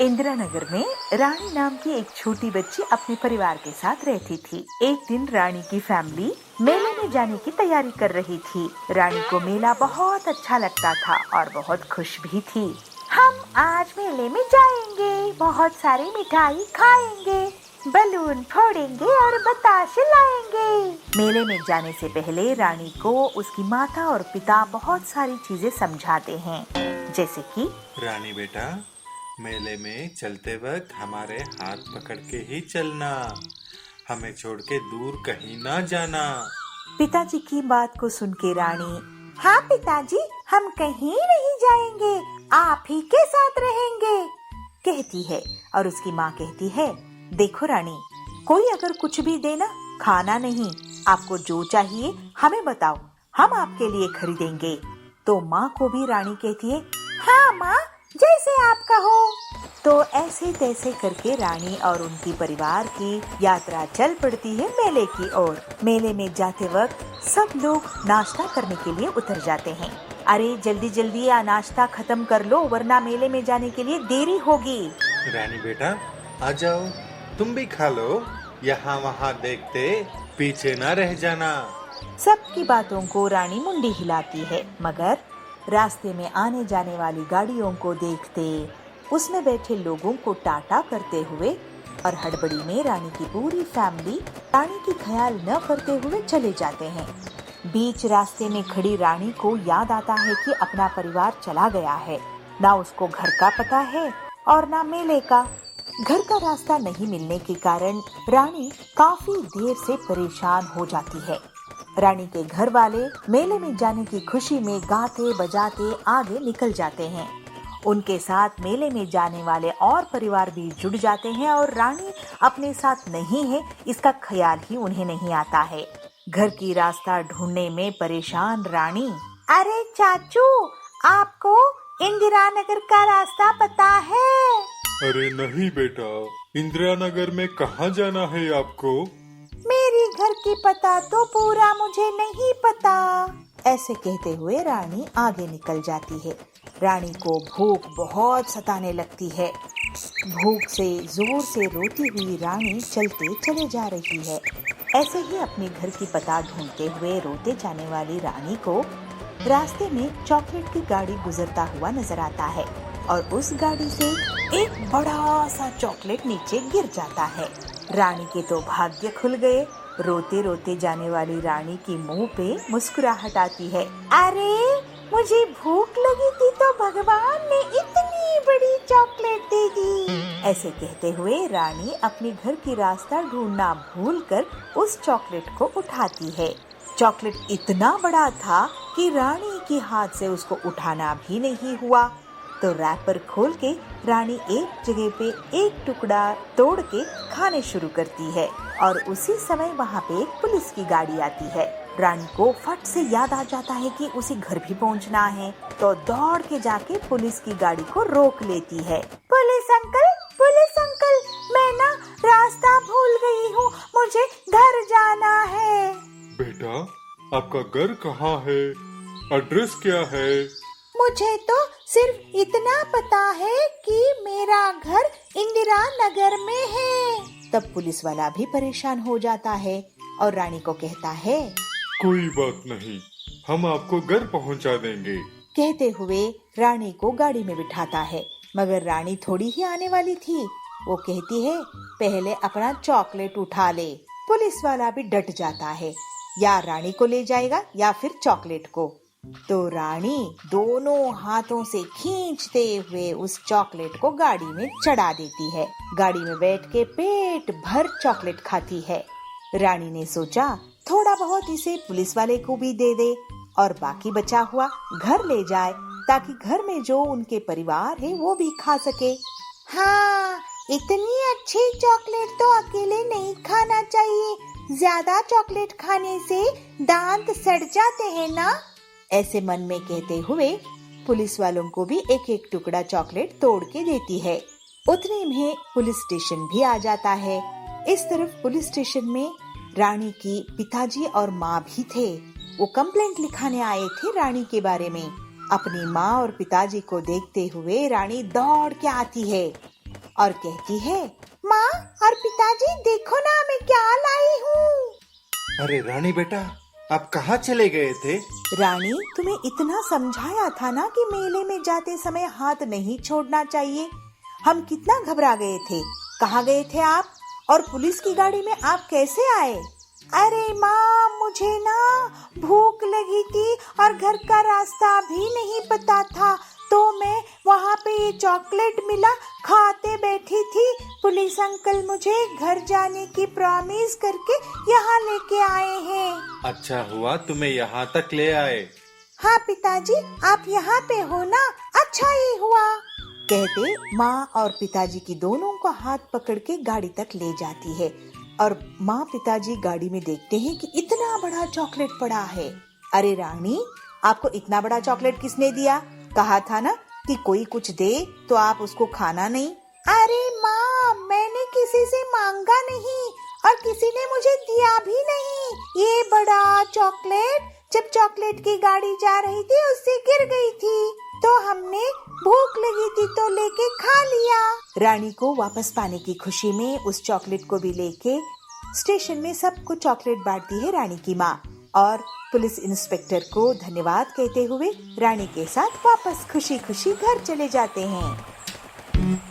इंदिरा नगर में रानी नाम की एक छोटी बच्ची अपने परिवार के साथ रहती थी। एक दिन रानी की फैमिली मेले में जाने की तैयारी कर रही थी। रानी को मेला बहुत अच्छा लगता था और बहुत खुश भी थी। हम आज मेले में जाएंगे, बहुत सारी मिठाई खाएंगे, बलून फोड़ेंगे और बताशे लाएंगे। मेले में जाने से पहले रानी को उसकी माता और पिता बहुत सारी चीजें समझाते हैं, जैसे कि रानी बेटा, मेले में चलते वक्त हमारे हाथ पकड़ के ही चलना, हमें छोड़ के दूर कहीं ना जाना। पिताजी की बात को सुन के रानी, हाँ पिताजी, हम कहीं नहीं जाएंगे, आप ही के साथ रहेंगे, कहती है। और उसकी माँ कहती है, देखो रानी, कोई अगर कुछ भी देना, खाना नहीं, आपको जो चाहिए हमें बताओ, हम आपके लिए खरीदेंगे। तो माँ को भी रानी कहती है, हाँ माँ, जैसे आप कहो। तो ऐसे तैसे करके रानी और उनकी परिवार की यात्रा चल पड़ती है मेले की ओर। मेले में जाते वक्त सब लोग नाश्ता करने के लिए उतर जाते हैं। अरे जल्दी जल्दी नाश्ता खत्म कर लो, वरना मेले में जाने के लिए देरी होगी। रानी बेटा, आ जाओ, तुम भी खा लो, यहाँ वहाँ देखते पीछे ना रह जाना। सबकी बातों को रानी मुंडी हिलाती है, मगर रास्ते में आने जाने वाली गाड़ियों को देखते, उसमें बैठे लोगों को टाटा करते हुए और हड़बड़ी में रानी की पूरी फैमिली रानी की ख्याल न करते हुए चले जाते हैं। बीच रास्ते में खड़ी रानी को याद आता है कि अपना परिवार चला गया है, ना उसको घर का पता है और ना मेले का। घर का रास्ता नहीं मिलने के कारण रानी काफी देर से परेशान हो जाती है। रानी के घर वाले मेले में जाने की खुशी में गाते बजाते आगे निकल जाते हैं। उनके साथ मेले में जाने वाले और परिवार भी जुड़ जाते हैं और रानी अपने साथ नहीं है, इसका ख्याल ही उन्हें नहीं आता है। घर की रास्ता ढूंढने में परेशान रानी, अरे चाचू, आपको इंदिरा नगर का रास्ता पता है? अरे नहीं बेटा, इंदिरा नगर में कहाँ जाना है आपको? मेरी घर की पता तो पूरा मुझे नहीं पता। ऐसे कहते हुए रानी आगे निकल जाती है। रानी को भूख बहुत सताने लगती है। भूख से जोर से रोती हुई रानी चलते चले जा रही है। ऐसे ही अपने घर की पता ढूंढते हुए रोते जाने वाली रानी को रास्ते में चॉकलेट की गाड़ी गुजरता हुआ नजर आता है और उस गाड़ी से एक बड़ा सा चॉकलेट नीचे गिर जाता है। रानी के तो भाग्य खुल गए। रोते रोते जाने वाली रानी की मुंह पे मुस्कुराहट आती है। अरे मुझे भूख लगी थी तो भगवान ने इतनी बड़ी चॉकलेट दे दी। ऐसे कहते हुए रानी अपने घर की रास्ता ढूंढना भूलकर उस चॉकलेट को उठाती है। चॉकलेट इतना बड़ा था कि रानी के हाथ से उसको उठाना भी नहीं हुआ। तो रैपर खोल के रानी एक जगह पे एक टुकड़ा तोड़ के खाने शुरू करती है और उसी समय वहाँ पे एक पुलिस की गाड़ी आती है। रानी को फट से याद आ जाता है कि उसे घर भी पहुँचना है, तो दौड़ के जाके पुलिस की गाड़ी को रोक लेती है। पुलिस अंकल, मैं ना रास्ता भूल गई हूँ, मुझे घर जाना है। बेटा, आपका घर कहाँ है? एड्रेस क्या है? मुझे तो सिर्फ इतना पता है कि मेरा घर इंदिरा नगर में है। तब पुलिस वाला भी परेशान हो जाता है और रानी को कहता है, कोई बात नहीं, हम आपको घर पहुंचा देंगे। कहते हुए रानी को गाड़ी में बिठाता है, मगर रानी थोड़ी ही आने वाली थी। वो कहती है, पहले अपना चॉकलेट उठा ले। पुलिस वाला भी डट जाता है, या रानी को ले जाएगा या फिर चॉकलेट को। तो रानी दोनों हाथों से खींचते हुए उस चॉकलेट को गाड़ी में चढ़ा देती है। गाड़ी में बैठ के पेट भर चॉकलेट खाती है। रानी ने सोचा, थोड़ा बहुत इसे पुलिस वाले को भी दे दे और बाकी बचा हुआ घर ले जाए, ताकि घर में जो उनके परिवार है वो भी खा सके। हाँ, इतनी अच्छी चॉकलेट तो अकेले नहीं खाना चाहिए, ज्यादा चॉकलेट खाने से दांत सड़ जाते हैं ना। ऐसे मन में कहते हुए पुलिस वालों को भी एक एक टुकड़ा चॉकलेट तोड़ के देती है। उतने में पुलिस स्टेशन भी आ जाता है। इस तरफ पुलिस स्टेशन में रानी की पिताजी और माँ भी थे। वो कंप्लेंट लिखाने आए थे रानी के बारे में। अपनी माँ और पिताजी को देखते हुए रानी दौड़ के आती है। और कहती है, माँ और पिताजी देखो ना मैं क्या लाई हूँ। अरे रानी बेटा, आप कहाँ चले गए थे? रानी, तुम्हें इतना समझाया था ना कि मेले में जाते समय हाथ नहीं छोड़ना चाहिए। हम कितना घबरा गए थे। कहाँ गए थे आप? और पुलिस की गाड़ी में आप कैसे आए? अरे माँ, मुझे ना भूख लगी थी और घर का रास्ता भी नहीं पता था, तो मैं वहाँ पे ये चॉकलेट मिला, खाते बैठी थी। पुलिस अंकल मुझे घर जाने की प्रॉमिस करके यहाँ लेके आए हैं। अच्छा हुआ तुम्हें यहाँ तक ले आए। हाँ पिताजी, आप यहाँ पे हो ना, अच्छा ही हुआ। कहते माँ और पिताजी की दोनों को हाथ पकड़ के गाड़ी तक ले जाती है और माँ पिताजी गाड़ी में देखते हैं कि इतना बड़ा चॉकलेट पड़ा है। अरे रानी, आपको इतना बड़ा चॉकलेट किसने दिया? कहा था ना कि कोई कुछ दे तो आप उसको खाना नहीं। अरे माँ, मैंने किसी से मांगा नहीं और किसी ने मुझे दिया भी नहीं। ये बड़ा चॉकलेट जब चॉकलेट की गाड़ी जा रही थी उससे गिर गई थी, तो हमने भूख लगी थी तो लेके खा लिया। रानी को वापस पाने की खुशी में उस चॉकलेट को भी लेके स्टेशन में सबको चॉकलेट बांटती है रानी की माँ और पुलिस इंस्पेक्टर को धन्यवाद कहते हुए रानी के साथ वापस खुशी खुशी घर चले जाते हैं।